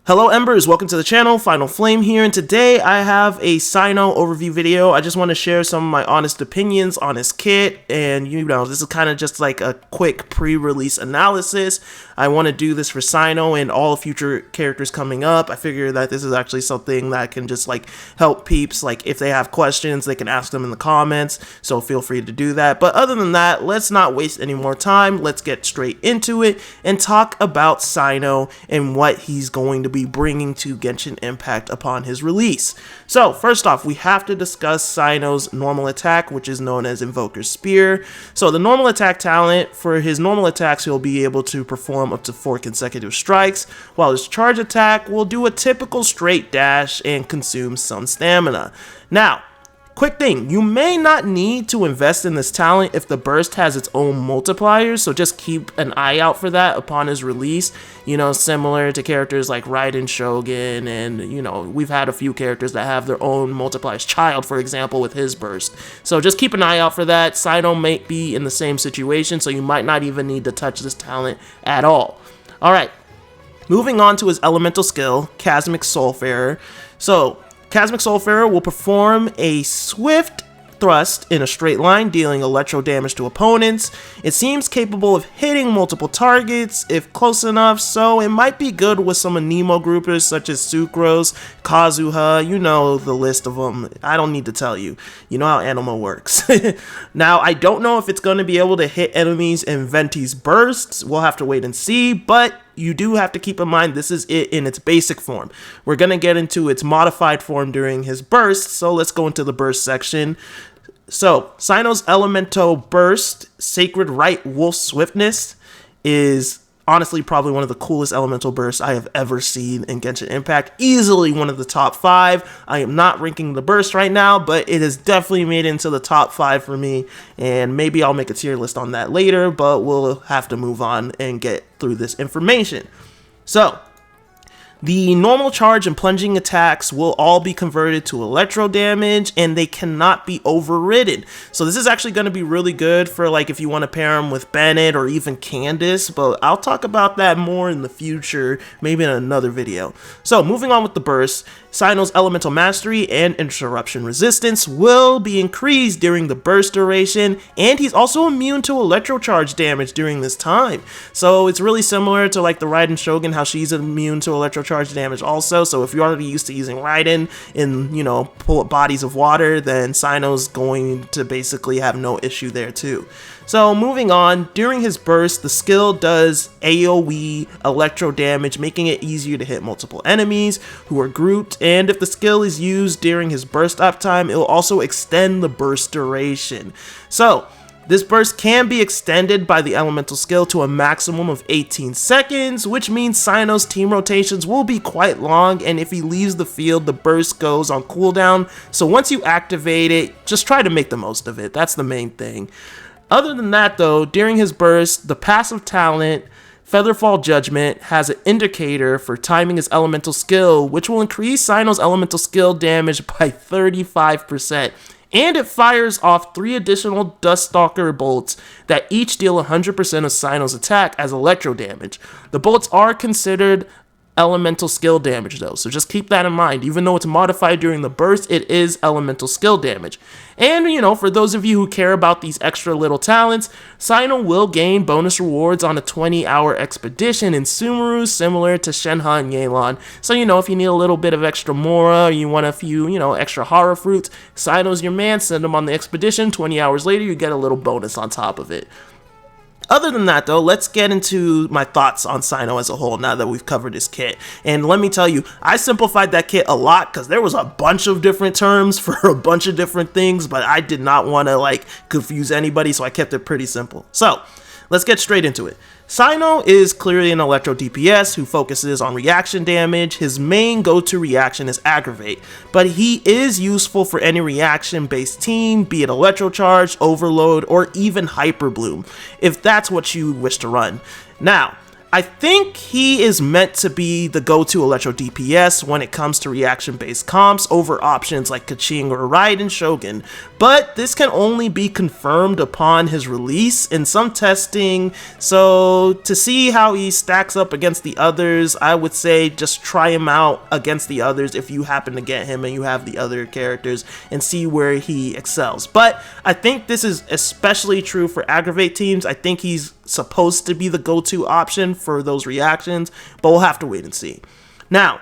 Hello Embers, welcome to the channel, Final Flame here, and today I have a Cyno overview video. I just want to share some of my honest opinions on his kit, and this is kind of just like a quick pre-release analysis. I want to do this for Cyno and all future characters coming up. I figure that this is actually something that can just like help peeps, like if they have questions, they can ask them in the comments, so feel free to do that. But other than that, let's not waste any more time. Let's get straight into it and talk about Cyno and what he's going to be bringing to Genshin Impact upon his release. So first off, we have to discuss Cyno's normal attack, which is known as Invoker's Spear. So the normal attack talent, for his normal attacks, he'll be able to perform up to 4 consecutive strikes, while his charge attack will do a typical straight dash and consume some stamina. Now, quick thing, you may not need to invest in this talent if the burst has its own multipliers, so just keep an eye out for that upon his release. Similar to characters like Raiden Shogun, and we've had a few characters that have their own multipliers. Child, for example, with his burst. So just keep an eye out for that. Cyno might be in the same situation, so you might not even need to touch this talent at all. Alright, moving on to his elemental skill, Cosmic Soulfarer. So Cosmic Soulfarer will perform a swift thrust in a straight line, dealing electro damage to opponents. It seems capable of hitting multiple targets if close enough, so it might be good with some Anemo groupers such as Sucrose, Kazuha, you know the list of them. I don't need to tell you. You know how Anemo works. Now, I don't know if it's going to be able to hit enemies in Venti's bursts. We'll have to wait and see, but you do have to keep in mind this is it in its basic form. We're going to get into its modified form during his burst, so let's go into the burst section. So, Cyno's Elemental Burst, Sacred Rite Wolf Swiftness, is honestly probably one of the coolest elemental bursts I have ever seen in Genshin Impact. Easily one of the top 5. I am not ranking the burst right now, but it has definitely made it into the top 5 for me, and maybe I'll make a tier list on that later, but we'll have to move on and get through this information. So, the normal charge and plunging attacks will all be converted to electro damage, and they cannot be overridden. So this is actually going to be really good for like if you want to pair them with Bennett or even Candace, but I'll talk about that more in the future, maybe in another video. So moving on with the burst, Cyno's Elemental Mastery and Interruption Resistance will be increased during the burst duration, and he's also immune to electro charge damage during this time. So it's really similar to like the Raiden Shogun, how she's immune to electro charge damage also. So if you're already used to using Raiden in, bodies of water, then Cyno's going to basically have no issue there too. So moving on, during his burst, the skill does AoE electro damage, making it easier to hit multiple enemies who are grouped, and if the skill is used during his burst uptime, it will also extend the burst duration. So this burst can be extended by the elemental skill to a maximum of 18 seconds, which means Cyno's team rotations will be quite long, and if he leaves the field, the burst goes on cooldown. So once you activate it, just try to make the most of it. That's the main thing. Other than that though, during his burst, the passive talent, Featherfall Judgment, has an indicator for timing his elemental skill, which will increase Cyno's elemental skill damage by 35%. And it fires off 3 additional Duststalker bolts that each deal 100% of Cyno's attack as electro damage. The bolts are considered elemental skill damage though, so just keep that in mind. Even though it's modified during the burst, it is elemental skill damage. And for those of you who care about these extra little talents, Cyno will gain bonus rewards on a 20-hour expedition in Sumeru, similar to Shenhe and Yelan. So if you need a little bit of extra Mora, or you want a few extra horror fruits, Cyno's your man. Send them on the expedition. 20 hours later, you get a little bonus on top of it. Other than that though, let's get into my thoughts on Cyno as a whole now that we've covered his kit. And let me tell you, I simplified that kit a lot because there was a bunch of different terms for a bunch of different things, but I did not want to confuse anybody, so I kept it pretty simple. So let's get straight into it. Cyno is clearly an electro DPS who focuses on reaction damage. His main go-to reaction is aggravate, but he is useful for any reaction-based team, be it electro charge, overload, or even hyper bloom, if that's what you wish to run. Now, I think he is meant to be the go-to electro DPS when it comes to reaction-based comps over options like Keqing or Raiden Shogun, but this can only be confirmed upon his release in some testing, so to see how he stacks up against the others, I would say just try him out against the others if you happen to get him and you have the other characters and see where he excels. But I think this is especially true for aggravate teams. I think he's supposed to be the go-to option for those reactions, but we'll have to wait and see. Now,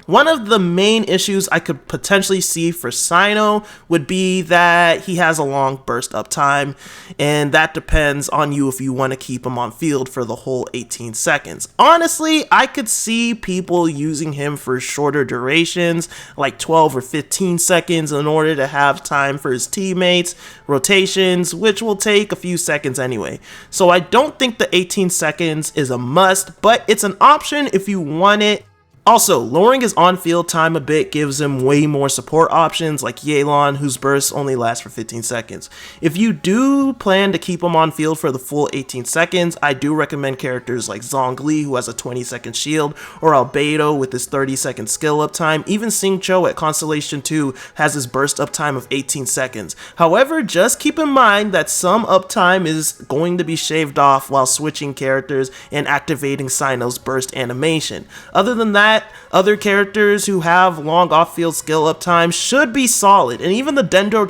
one of the main issues I could potentially see for Cyno would be that he has a long burst uptime, and that depends on you if you want to keep him on field for the whole 18 seconds. Honestly, I could see people using him for shorter durations, like 12 or 15 seconds, in order to have time for his teammates, rotations, which will take a few seconds anyway. So I don't think the 18 seconds is a must, but it's an option if you want it. Also, lowering his on-field time a bit gives him way more support options like Yelan, whose bursts only last for 15 seconds. If you do plan to keep him on field for the full 18 seconds, I do recommend characters like Zhongli, who has a 20-second shield, or Albedo with his 30-second skill uptime. Even Xingqiu at Constellation 2 has his burst uptime of 18 seconds. However, just keep in mind that some uptime is going to be shaved off while switching characters and activating Cyno's burst animation. Other than that, other characters who have long off-field skill uptime should be solid, and even the Dendro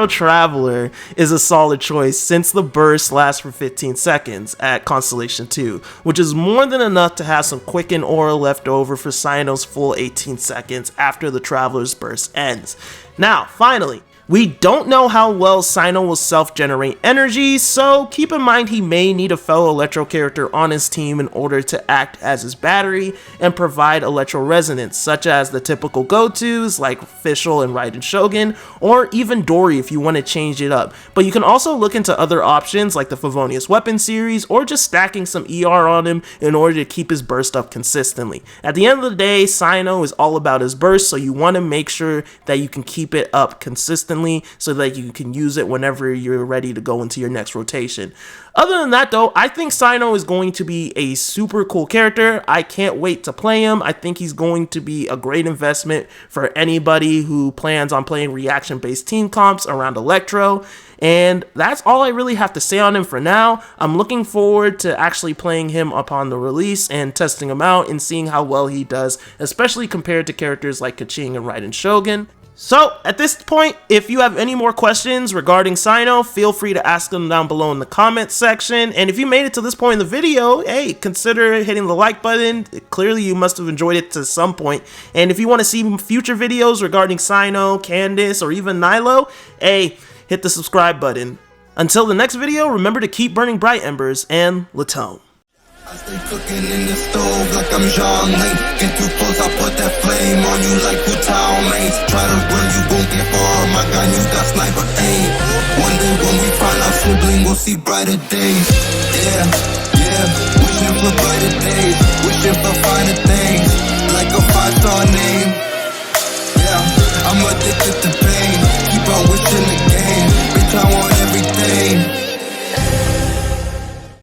Traveler is a solid choice since the burst lasts for 15 seconds at Constellation 2, which is more than enough to have some quicken aura left over for Cyno's full 18 seconds after the Traveler's burst ends. Now, finally, we don't know how well Cyno will self-generate energy, so keep in mind he may need a fellow Electro character on his team in order to act as his battery and provide Electro resonance, such as the typical go-tos like Fischl and Raiden Shogun, or even Dory if you want to change it up. But you can also look into other options like the Favonius Weapon series, or just stacking some ER on him in order to keep his burst up consistently. At the end of the day, Cyno is all about his burst, so you want to make sure that you can keep it up consistently so that you can use it whenever you're ready to go into your next rotation. Other than that though, I think Cyno is going to be a super cool character. I can't wait to play him. I think he's going to be a great investment for anybody who plans on playing reaction-based team comps around Electro. And that's all I really have to say on him for now. I'm looking forward to actually playing him upon the release and testing him out and seeing how well he does, especially compared to characters like Keqing and Raiden Shogun. So, at this point, if you have any more questions regarding Cyno, feel free to ask them down below in the comments section. And if you made it to this point in the video, hey, consider hitting the like button. Clearly, you must have enjoyed it to some point. And if you want to see future videos regarding Cyno, Candace, or even Nilo, hey, hit the subscribe button. Until the next video, remember to keep burning bright embers, and Latom. I stay cooking in the stove like I'm John Lee. Get too close, I put that flame on you like Wu Tao mates. Try to run, you won't get far. My gun, you got sniper aim. One day when we find our sibling, we'll see brighter days. Yeah, yeah, wishing for brighter days, wishing for finer things, like a 5-star name. Yeah, I'm addicted to pain, keep on wishing again.